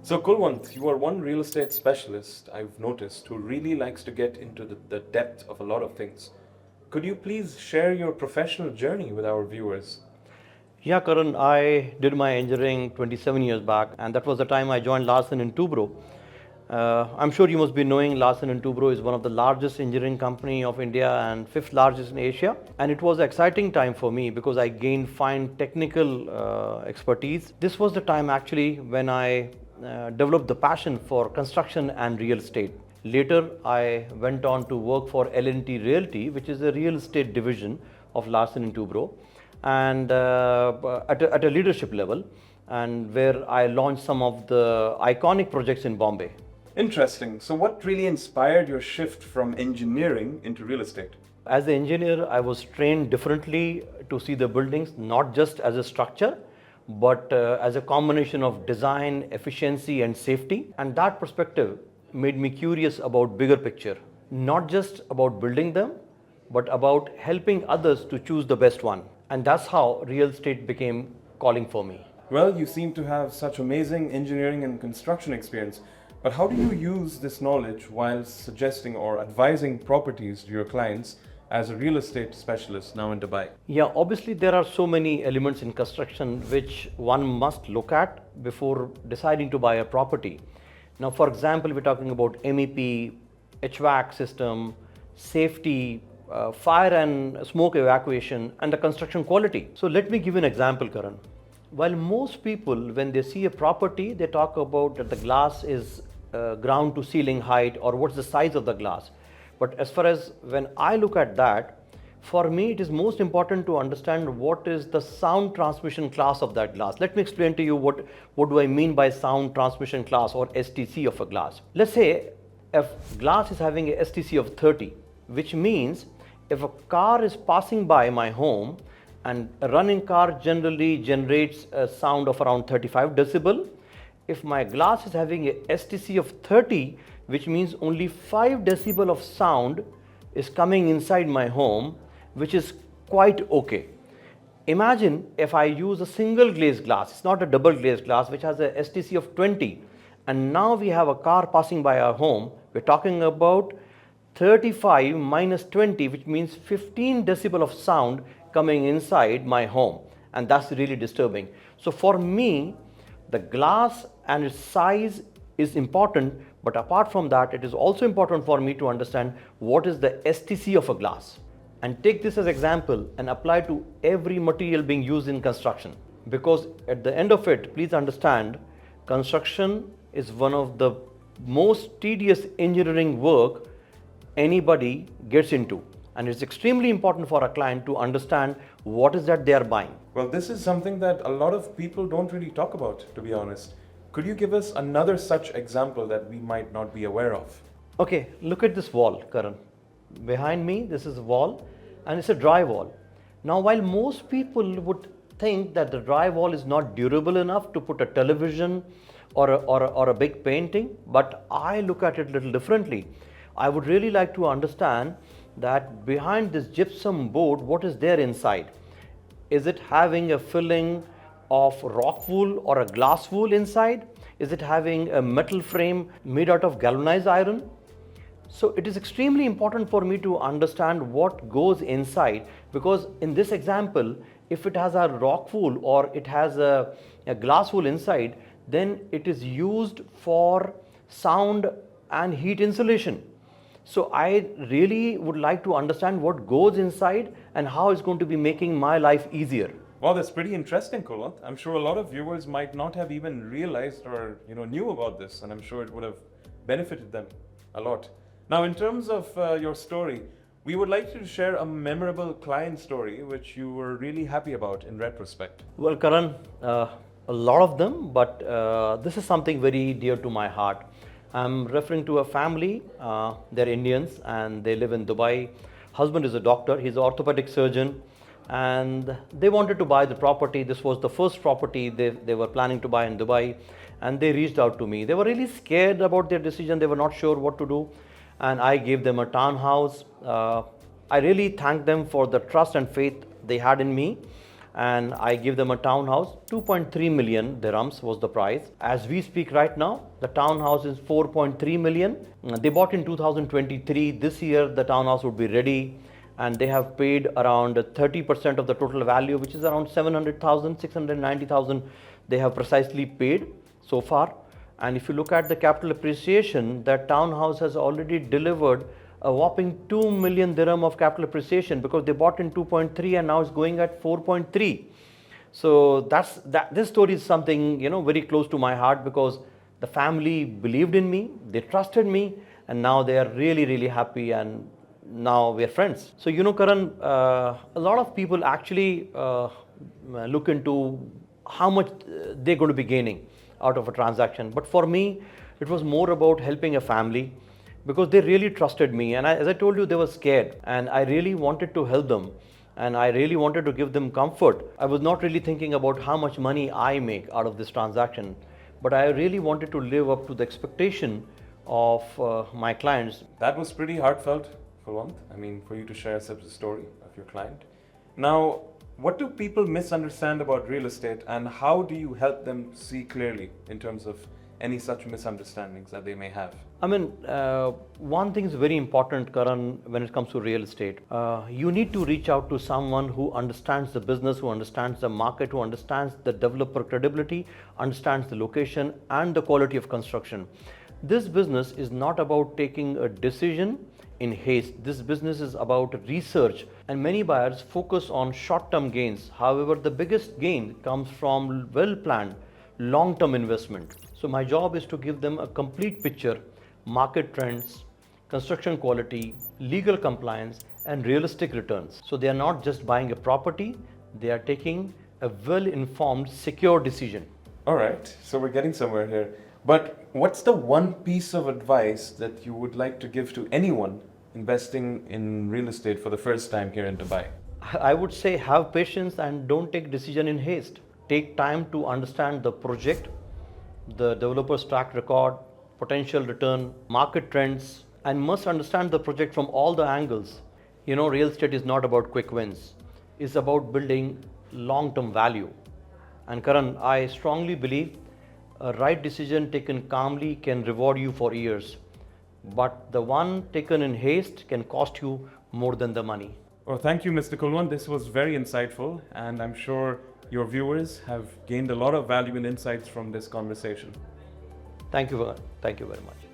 So, Kulwant, you are one real estate specialist I've noticed who really likes to get into the depth of a lot of things. Could you please share your professional journey with our viewers? Yeah, Karan, I did my engineering 27 years back, and that was the time I joined Larsen and Toubro. I'm sure you must be knowing Larsen and Toubro is one of the largest engineering company of India and fifth largest in Asia. And it was an exciting time for me because I gained fine technical expertise. This was the time actually when I developed the passion for construction and real estate. Later, I went on to work for L&T Realty, which is a real estate division of Larsen and Toubro, and at a leadership level, and where I launched some of the iconic projects in Bombay. Interesting. So, what really inspired your shift from engineering into real estate? As an engineer, I was trained differently to see the buildings not just as a structure, but as a combination of design, efficiency, and safety. And that perspective made me curious about bigger picture, not just about building them, but about helping others to choose the best one. And that's how real estate became calling for me. Well, you seem to have such amazing engineering and construction experience, but how do you use this knowledge while suggesting or advising properties to your clients as a real estate specialist now in Dubai? Yeah, obviously there are so many elements in construction which one must look at before deciding to buy a property. Now, for example, we're talking about MEP, HVAC system, safety, fire and smoke evacuation, and the construction quality. So let me give you an example, Karan. While most people, when they see a property, they talk about that the glass is ground to ceiling height or what's the size of the glass. But as far as when I look at that, for me it is most important to understand what is the sound transmission class of that glass. Let me explain to you what do I mean by sound transmission class or STC of a glass. Let's say if glass is having a STC of 30, which means if a car is passing by my home, and a running car generally generates a sound of around 35 decibel. If my glass is having a STC of 30, which means only 5 decibel of sound is coming inside my home, which is quite okay. Imagine if I use a single glazed glass, it's not a double glazed glass, which has a STC of 20, and now we have a car passing by our home. We're talking about 35 minus 20, which means 15 decibel of sound coming inside my home, and that's really disturbing. So for me, the glass and its size is important, but apart from that, it is also important for me to understand what is the STC of a glass, and take this as example and apply to every material being used in construction. Because at the end of it, please understand, construction is one of the most tedious engineering work anybody gets into, and it's extremely important for a client to understand what is that they are buying. Well, this is something that a lot of people don't really talk about, to be honest. Could you give us another such example that we might not be aware of? Okay, look at this wall, Karan. Behind me, this is a wall, and it's a dry wall. Now, while most people would think that the dry wall is not durable enough to put a television or a big painting, but I look at it a little differently. I would really like to understand that behind this gypsum board, what is there inside? Is it having a filling of rock wool or a glass wool inside? Is it having a metal frame made out of galvanized iron? So it is extremely important for me to understand what goes inside, because in this example, if it has a rock wool or it has a glass wool inside, then it is used for sound and heat insulation. So I really would like to understand what goes inside and how it's going to be making my life easier. Well, that's pretty interesting, Kulwant. I'm sure a lot of viewers might not have even realized or knew about this, and I'm sure it would have benefited them a lot. Now, in terms of your story, we would like you to share a memorable client story which you were really happy about in retrospect. Well, Karan, a lot of them, but this is something very dear to my heart. I'm referring to a family, they're Indians and they live in Dubai. Husband is a doctor, he's an orthopedic surgeon, and they wanted to buy the property. This was the first property they were planning to buy in Dubai, and they reached out to me. They were really scared about their decision, they were not sure what to do, and I gave them a townhouse. I really thank them for the trust and faith they had in me. and I give them a townhouse. 2.3 million dirhams was the price. As we speak right now, the townhouse is 4.3 million. They bought in 2023. This year, the townhouse would be ready, and they have paid around 30% of the total value, which is around 700,000, 690,000. They have precisely paid so far. And if you look at the capital appreciation, that townhouse has already delivered a whopping 2 million dirham of capital appreciation, because they bought in 2.3 and now it's going at 4.3. So this story is something, very close to my heart, because the family believed in me, they trusted me, and now they are really, really happy, and now we are friends. So, Karan, a lot of people actually look into how much they're going to be gaining out of a transaction. But for me, it was more about helping a family, because they really trusted me. And as I told you, they were scared, and I really wanted to help them, and I really wanted to give them comfort. I was not really thinking about how much money I make out of this transaction, but I really wanted to live up to the expectation of my clients. That was pretty heartfelt, Kulwant. I mean, for you to share such a story of your client. Now, what do people misunderstand about real estate, and how do you help them see clearly in terms of any such misunderstandings that they may have? I mean, one thing is very important, Karan, when it comes to real estate. You need to reach out to someone who understands the business, who understands the market, who understands the developer credibility, understands the location and the quality of construction. This business is not about taking a decision in haste. This business is about research, and many buyers focus on short-term gains. However, the biggest gain comes from well-planned long-term investment. So my job is to give them a complete picture: market trends, construction quality, legal compliance, and realistic returns. So they are not just buying a property, they are taking a well-informed, secure decision. All right, so we're getting somewhere here. But what's the one piece of advice that you would like to give to anyone investing in real estate for the first time here in Dubai? I would say have patience and don't take decision in haste. Take time to understand the project, the developer's track record, potential return, market trends, and must understand the project from all the angles. Real estate is not about quick wins. It's about building long-term value. And Karan, I strongly believe a right decision taken calmly can reward you for years, but the one taken in haste can cost you more than the money. Well, thank you, Mr. Kulwant. This was very insightful, and I'm sure your viewers have gained a lot of value and insights from this conversation. Thank you very much.